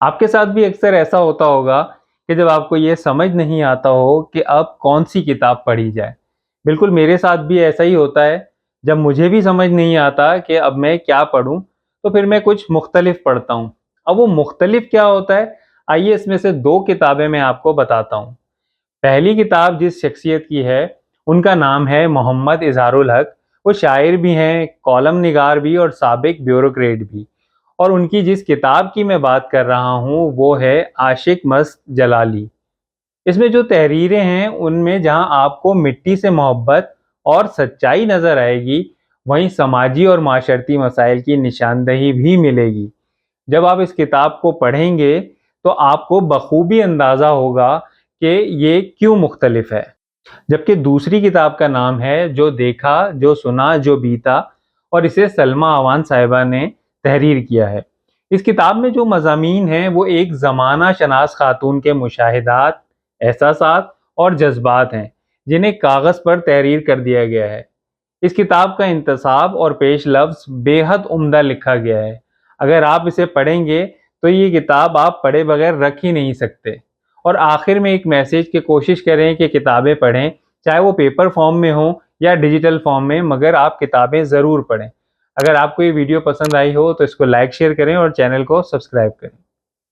آپ کے ساتھ بھی اکثر ایسا ہوتا ہوگا کہ جب آپ کو یہ سمجھ نہیں آتا ہو کہ اب کون سی کتاب پڑھی جائے۔ بالکل میرے ساتھ بھی ایسا ہی ہوتا ہے۔ جب مجھے بھی سمجھ نہیں آتا کہ اب میں کیا پڑھوں تو پھر میں کچھ مختلف پڑھتا ہوں۔ اب وہ مختلف کیا ہوتا ہے؟ آئیے اس میں سے دو کتابیں میں آپ کو بتاتا ہوں۔ پہلی کتاب جس شخصیت کی ہے ان کا نام ہے محمد اظہار الحق۔ وہ شاعر بھی ہیں، کالم نگار بھی اور سابق بیوروکریٹ بھی۔ اور ان کی جس کتاب کی میں بات کر رہا ہوں وہ ہے عاشق مست جلالی۔ اس میں جو تحریریں ہیں ان میں جہاں آپ کو مٹی سے محبت اور سچائی نظر آئے گی، وہیں سماجی اور معاشرتی مسائل کی نشاندہی بھی ملے گی۔ جب آپ اس کتاب کو پڑھیں گے تو آپ کو بخوبی اندازہ ہوگا کہ یہ کیوں مختلف ہے۔ جبکہ دوسری کتاب کا نام ہے جو دیکھا جو سنا جو بیتا، اور اسے سلمیٰ اوان صاحبہ نے تحریر کیا ہے۔ اس کتاب میں جو مضامین ہیں وہ ایک زمانہ شناس خاتون کے مشاہدات، احساسات اور جذبات ہیں جنہیں کاغذ پر تحریر کر دیا گیا ہے۔ اس کتاب کا انتصاب اور پیش لفظ بے حد عمدہ لکھا گیا ہے۔ اگر آپ اسے پڑھیں گے تو یہ کتاب آپ پڑھے بغیر رکھ ہی نہیں سکتے۔ اور آخر میں ایک میسیج کہ کوشش کریں کہ کتابیں پڑھیں، چاہے وہ پیپر فارم میں ہوں یا ڈیجیٹل فارم میں، مگر آپ کتابیں ضرور پڑھیں۔ اگر آپ کو یہ ویڈیو پسند آئی ہو تو اس کو لائک شیئر کریں اور چینل کو سبسکرائب کریں۔